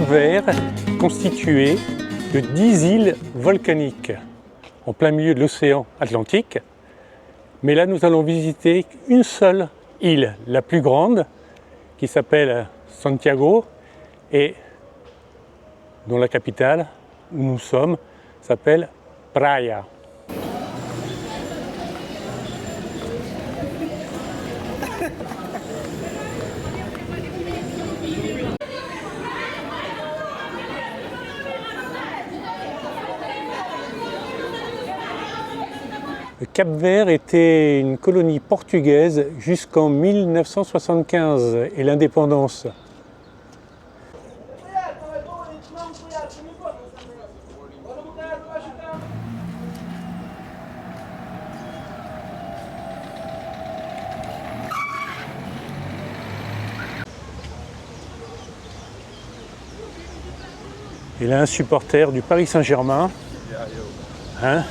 Cap-Vert est constitué de 10 îles volcaniques en plein milieu de l'océan Atlantique. Mais là, nous allons visiter une seule île, la plus grande, qui s'appelle Santiago et dont la capitale, où nous sommes, s'appelle Praia. Le Cap-Vert était une colonie portugaise jusqu'en 1975 et l'indépendance. Et là, un supporter du Paris Saint-Germain. Hein?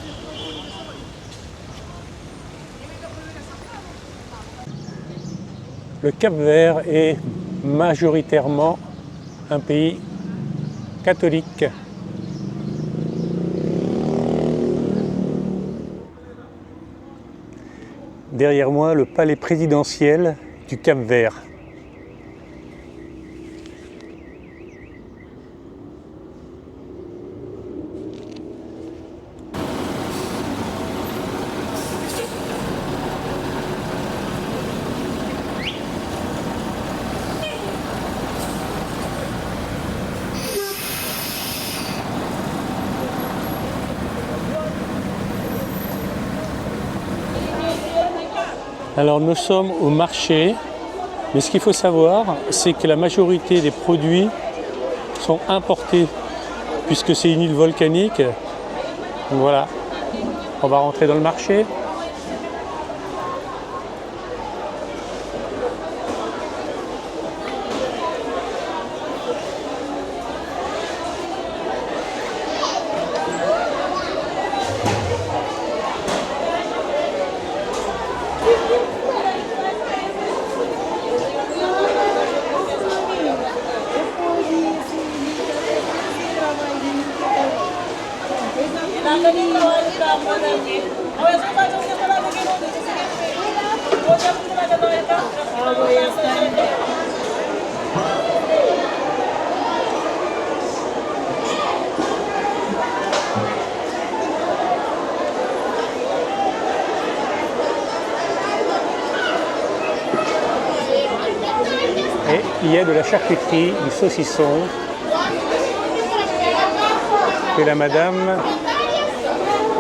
Le Cap-Vert est majoritairement un pays catholique. Derrière moi, le palais présidentiel du Cap-Vert. Alors nous sommes au marché, mais ce qu'il faut savoir, c'est que la majorité des produits sont importés, puisque c'est une île volcanique. Donc voilà, on va rentrer dans le marché. Et il y a de la charcuterie, du saucisson, que la madame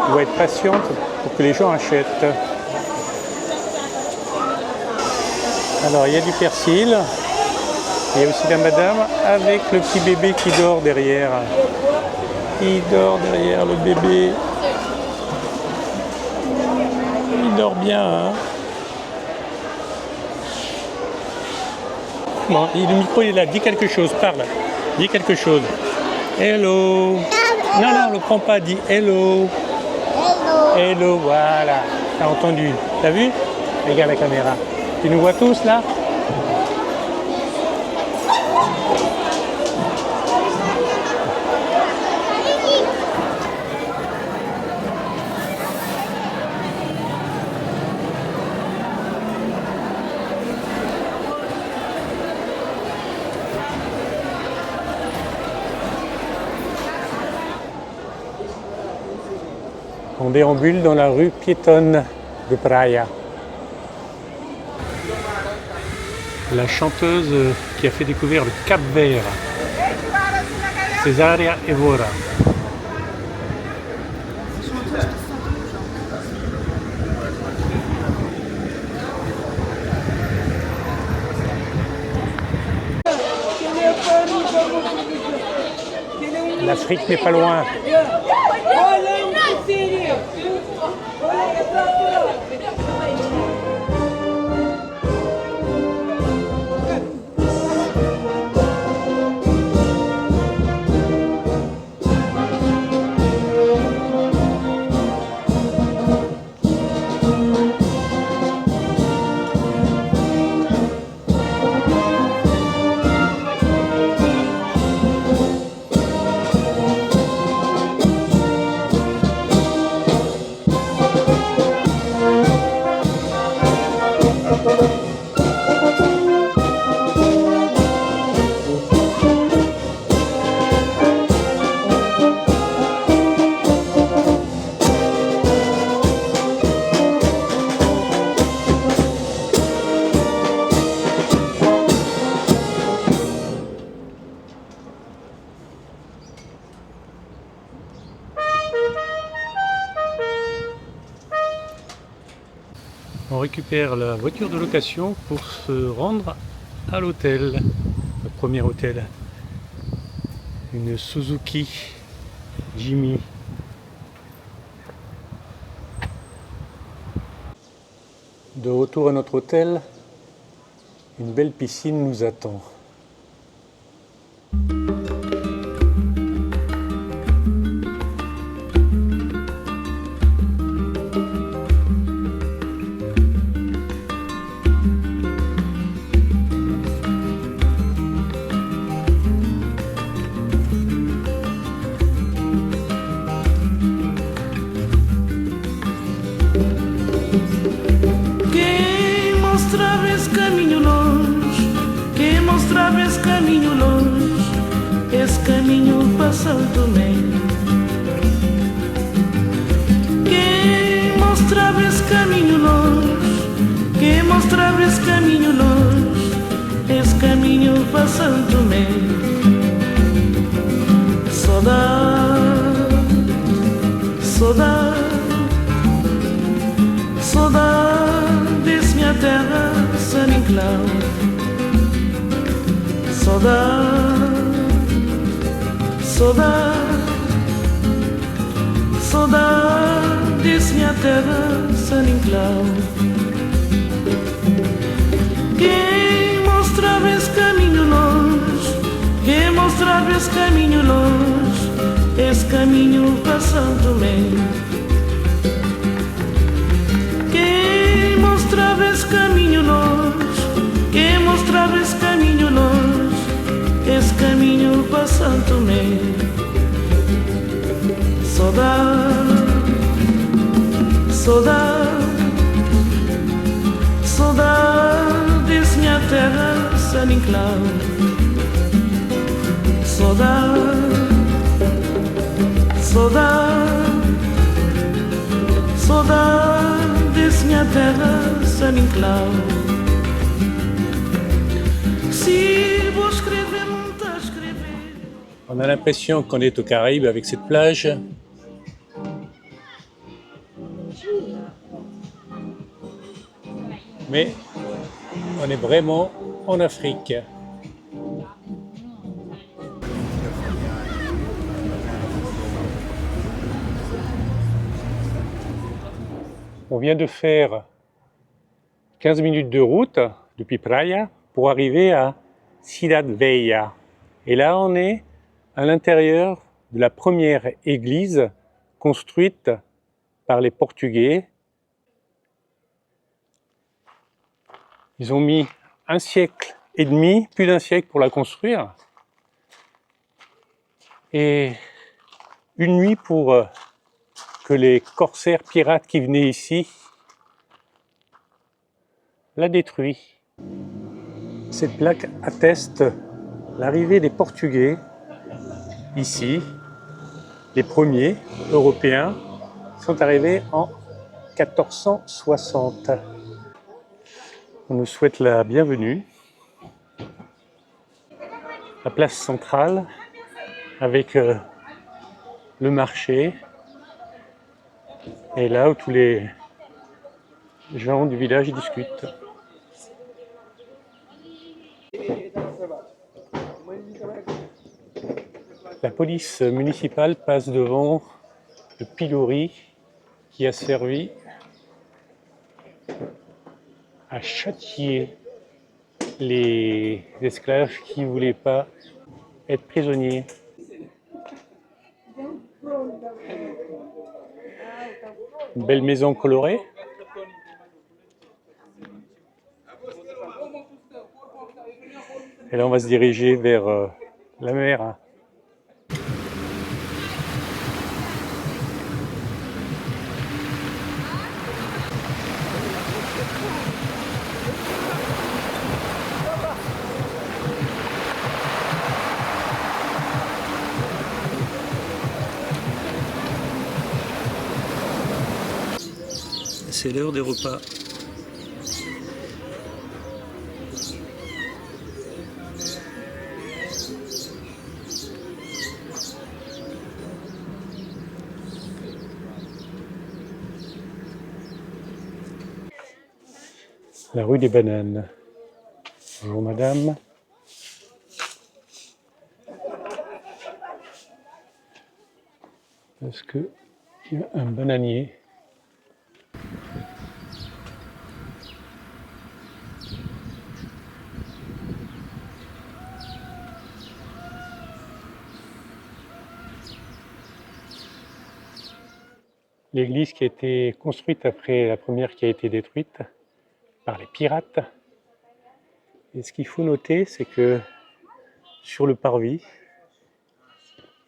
doit être patiente pour que les gens achètent. Alors il y a du persil, il y a aussi la madame avec le petit bébé qui dort derrière. Il dort derrière le bébé. Il dort bien, hein. Bon, le micro il est là, dis quelque chose, parle. Dis quelque chose. Hello. Non, non, ne le prends pas, dis hello. Hello. Hello, voilà. T'as entendu. T'as vu? Regarde la caméra. Tu nous vois tous là? On déambule dans la rue piétonne de Praia. La chanteuse qui a fait découvrir le Cap-Vert, Cesaria Evora. L'Afrique n'est pas loin. On récupère la voiture de location pour se rendre à l'hôtel, le premier hôtel. Une Suzuki Jimmy. De retour à notre hôtel, une belle piscine nous attend. Quem mostrava esse caminho longe, quem mostrava esse caminho longe, esse caminho para São Tomé. Quem mostrava esse caminho longe, quem mostrava esse caminho longe, esse caminho para São Tomé. Saudade, saudade, saudade desse minha terra, São Nicolau. Saudade, saudade, saudade desse minha terra, São Nicolau. Quem mostrava esse caminho longe, quem mostrava esse caminho longe, esse caminho para São Tomé. Quem mostrava esse caminho longe, quem mostrava esse caminho longe, esse caminho para São Tomé. Saudade, saudade, saudade desse minha terra, São Nicolau. Saudade, saudade, saudade desse minha terra, São Nicolau. Si vous escrevez, monta escrever. On a l'impression qu'on est aux Caraïbes avec cette plage. Mais on est vraiment en Afrique. On vient de faire 15 minutes de route depuis Praia pour arriver à Cidade Velha. Et là, on est à l'intérieur de la première église construite par les Portugais. Ils ont mis 1 siècle et demi, plus d'1 siècle pour la construire. Et une nuit pour que les corsaires pirates qui venaient ici la détruisent. Cette plaque atteste l'arrivée des Portugais ici. Les premiers Européens sont arrivés en 1460. On nous souhaite la bienvenue. La place centrale avec le marché. Et là où tous les gens du village discutent. La police municipale passe devant le pilori qui a servi à châtier les esclaves qui ne voulaient pas être prisonniers. Une belle maison colorée. Et là, on va se diriger vers la mer. C'est l'heure des repas. la rue des Bananes. Bonjour madame. Parce qu'il y a un bananier. L'église qui a été construite après la première qui a été détruite par les pirates. Et ce qu'il faut noter, c'est que sur le parvis,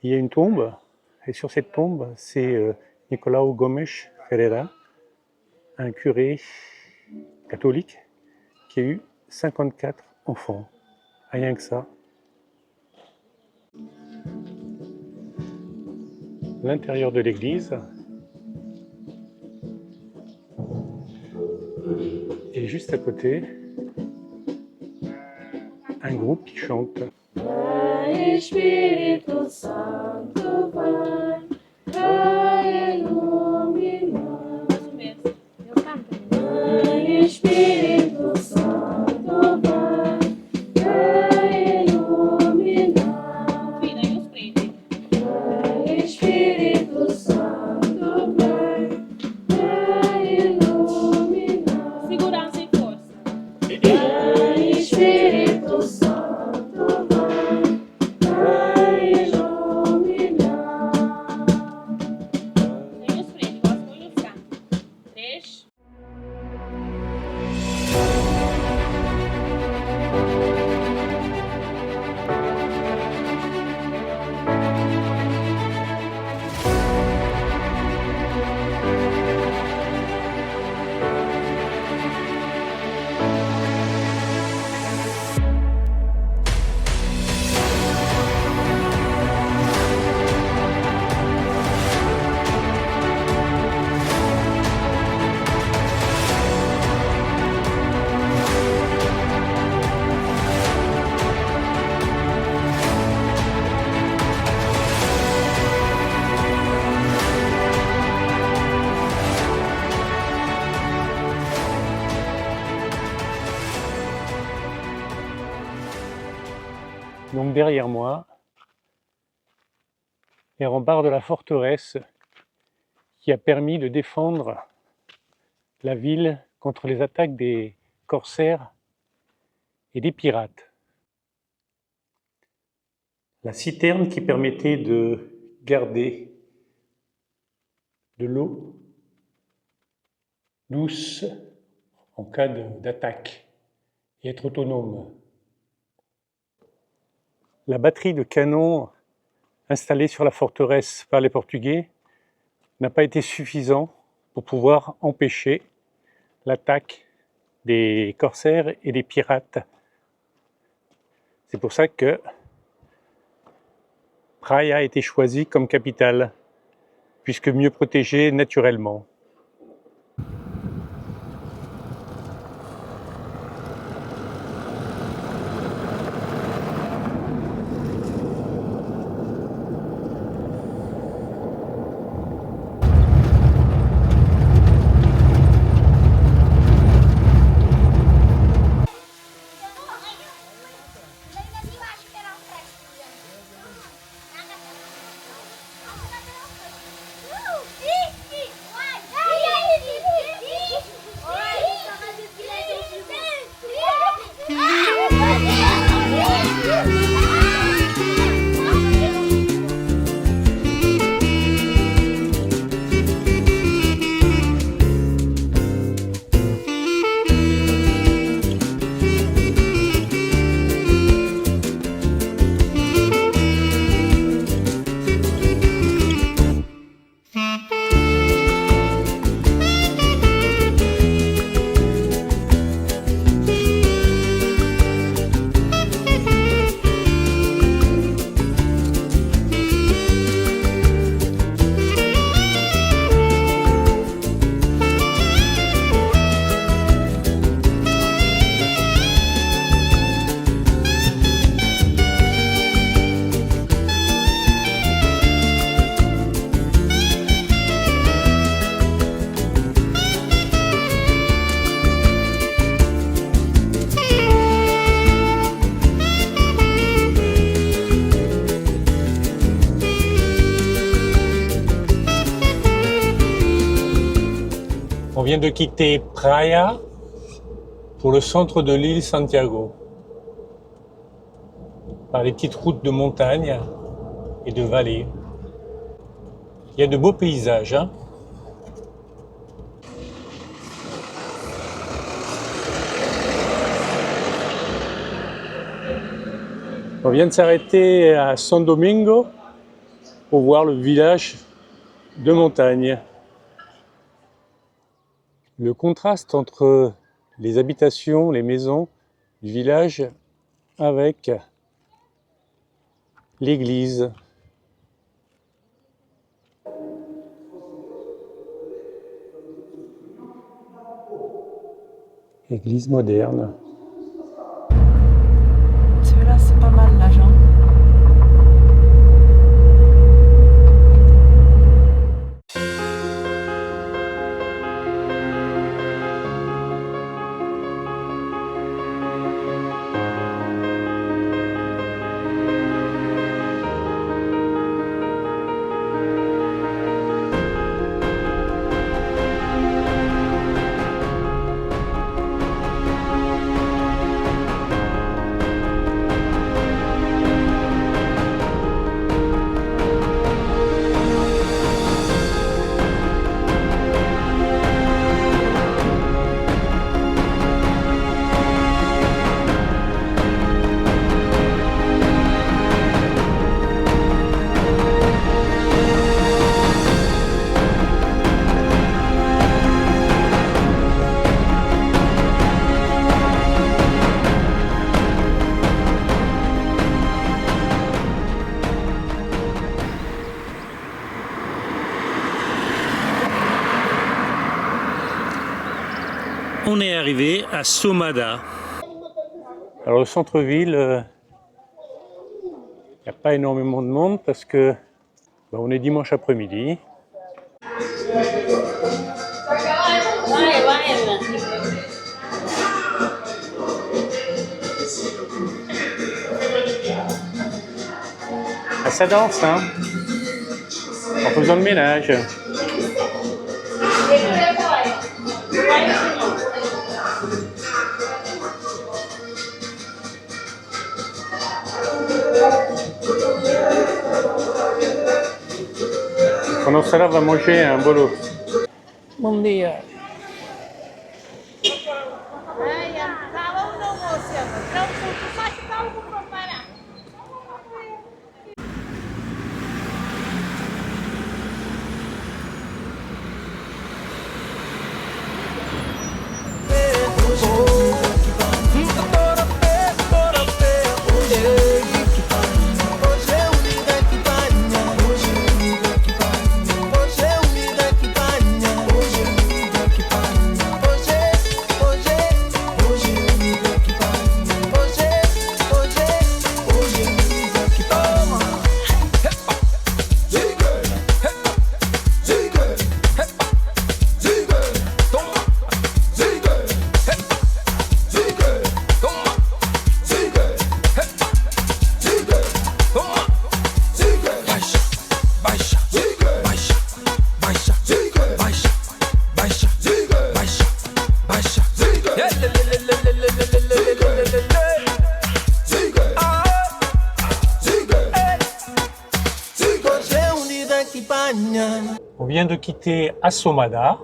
il y a une tombe. Et sur cette tombe, c'est Nicolau Gomes Ferreira, un curé catholique qui a eu 54 enfants. Rien que ça. L'intérieur de l'église. Et juste à côté, un groupe qui chante. Espírito Santo vai, vai iluminar. Mais ou menos. Eu canto. Espírito Santo vai, vai iluminar. Fina, e os prende. Espírito Santo vai, vai iluminar. Segurança e força. Espírito Santo. Donc derrière moi, les remparts de la forteresse qui a permis de défendre la ville contre les attaques des corsaires et des pirates. La citerne qui permettait de garder de l'eau douce en cas d'attaque et être autonome. La batterie de canons installée sur la forteresse par les Portugais n'a pas été suffisant pour pouvoir empêcher l'attaque des corsaires et des pirates. C'est pour ça que Praia a été choisie comme capitale, puisque mieux protégée naturellement. Vai, On vient de quitter Praia pour le centre de l'île Santiago, par les petites routes de montagne et de vallées. Il y a de beaux paysages, hein. On vient de s'arrêter à San Domingo pour voir le village de montagne. Le contraste entre les habitations, les maisons du village avec l'église. Église moderne. Celui-là, c'est pas mal l'agent. On est arrivé à Somada. Alors le centre-ville, il n'y a pas énormément de monde parce que on est dimanche après-midi. Ah, ça danse, hein, en faisant le ménage. Pendant cela, on va manger un bolo. Bom dia. On vient de quitter Assomada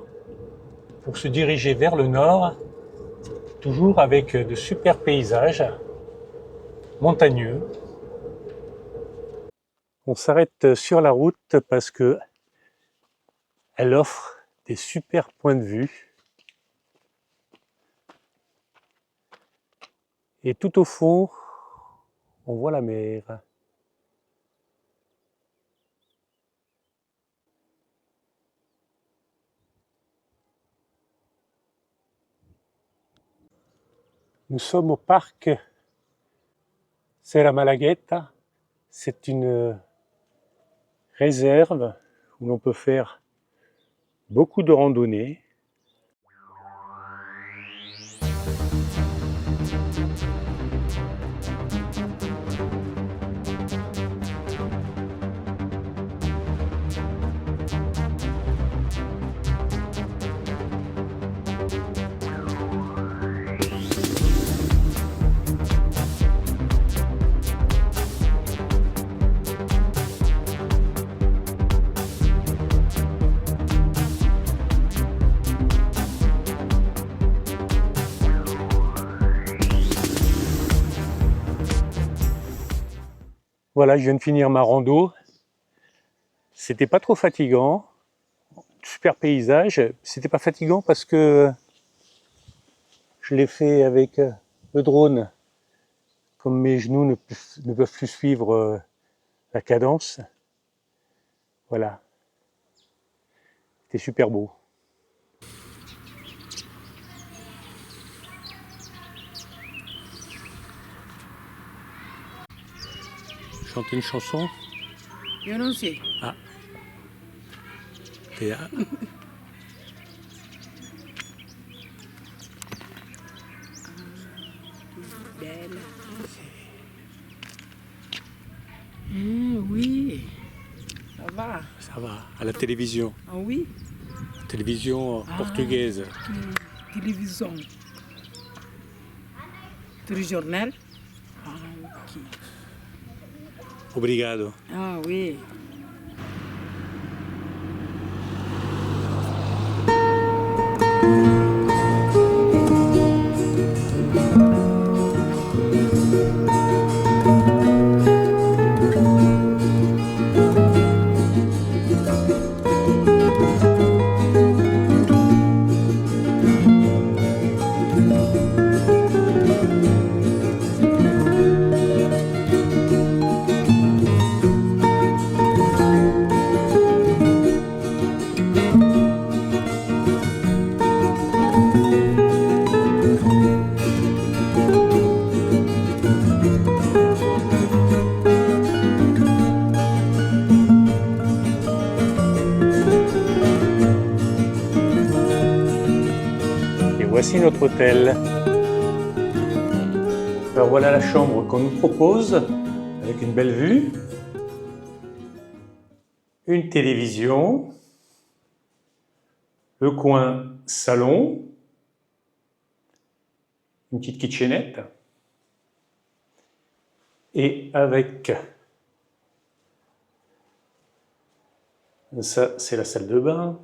pour se diriger vers le nord, toujours avec de super paysages montagneux. On s'arrête sur la route parce que elle offre des super points de vue. Et tout au fond, on voit la mer. Nous sommes au parc Serra Malagueta. C'est une réserve où l'on peut faire beaucoup de randonnées. Voilà, je viens de finir ma rando. C'était pas trop fatigant. Super paysage. C'était pas fatigant parce que je l'ai fait avec le drone. Comme mes genoux ne peuvent plus suivre la cadence. Voilà. C'était super beau. Chanter une chanson? Yo non sais. Et, Belle. Oui. Ça va. ça va, à la télévision. Ah oui. Télévision portugaise. Télévision. Téléjournal. Ah, ok. Obrigado. Ah oui. Voici notre hôtel. Alors voilà la chambre qu'on nous propose, avec une belle vue, une télévision, le coin salon, une petite kitchenette, et avec ça, c'est la salle de bain,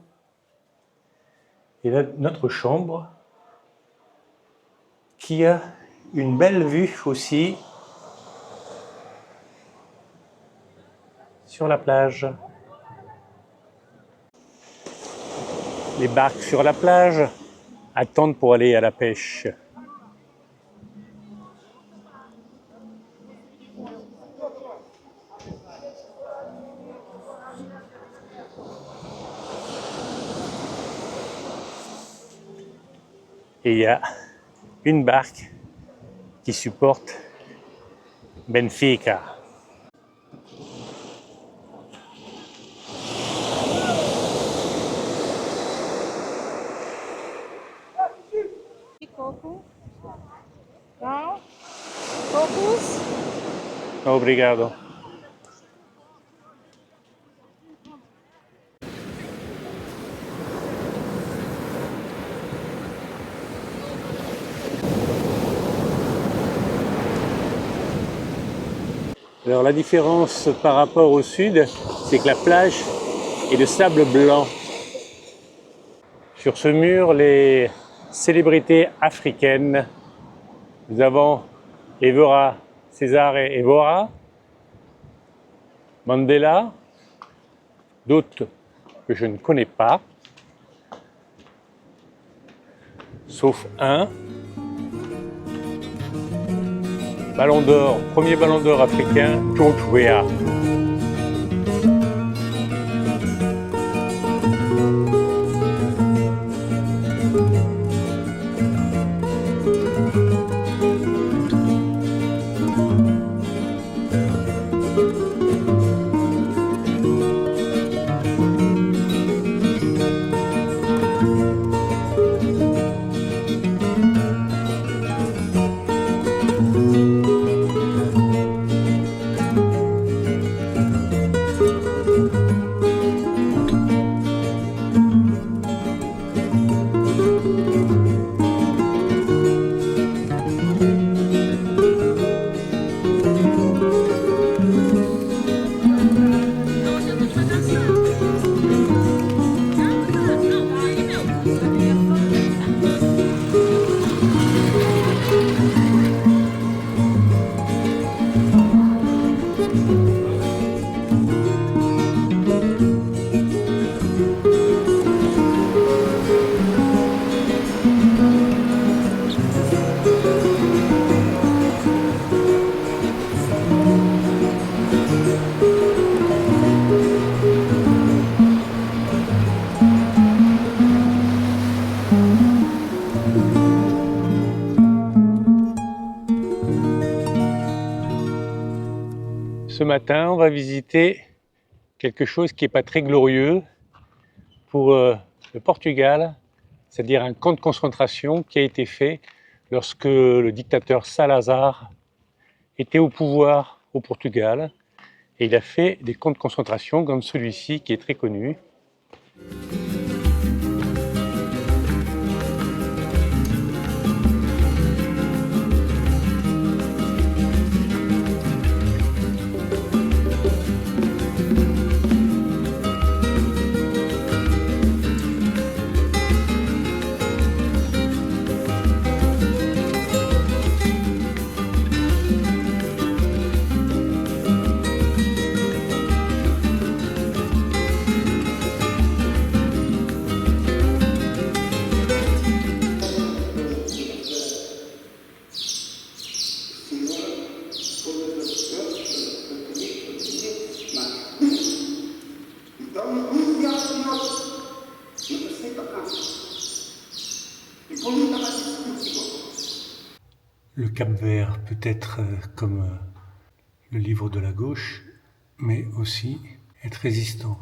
et là, notre chambre, qui a une belle vue aussi sur la plage. Les barques sur la plage attendent pour aller à la pêche. Et il y a une barque qui supporte Benfica. Coco. Não. Cocos. Obrigado. Alors la différence par rapport au sud, c'est que la plage est de sable blanc. Sur ce mur, les célébrités africaines, nous avons Evora, César et Evora, Mandela, d'autres que je ne connais pas, sauf un. Ballon d'or, premier ballon d'or africain, George Weah. matin, on va visiter quelque chose qui n'est pas très glorieux pour le Portugal, c'est-à-dire un camp de concentration qui a été fait lorsque le dictateur Salazar était au pouvoir au Portugal. Et il a fait des camps de concentration comme celui-ci qui est très connu. Le Cap-Vert peut être comme le livre de la gauche, mais aussi être résistant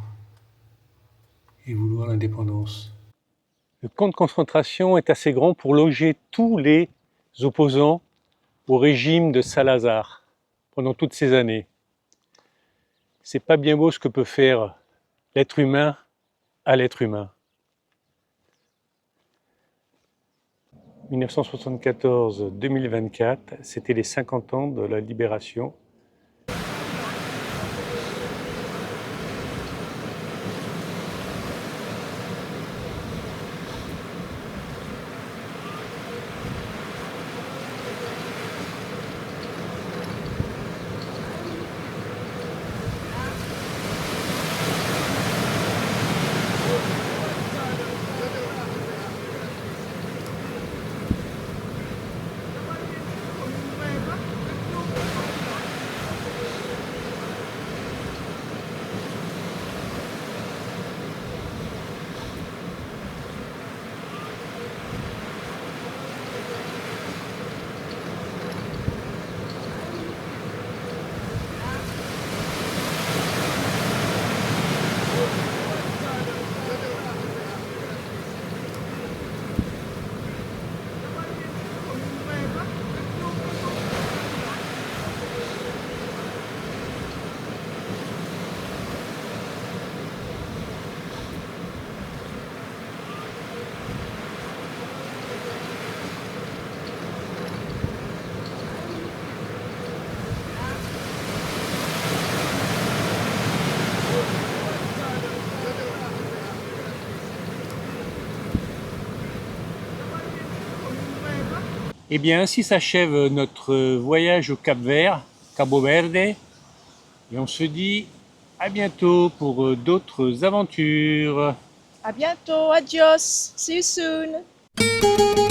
et vouloir l'indépendance. Le camp de concentration est assez grand pour loger tous les opposants au régime de Salazar pendant toutes ces années. C'est pas bien beau ce que peut faire l'être humain à l'être humain. 1974-2024, c'était les 50 ans de la libération. Eh bien, ainsi s'achève notre voyage au Cap-Vert, Cabo Verde, et on se dit à bientôt pour d'autres aventures. À bientôt. Adios. See you soon.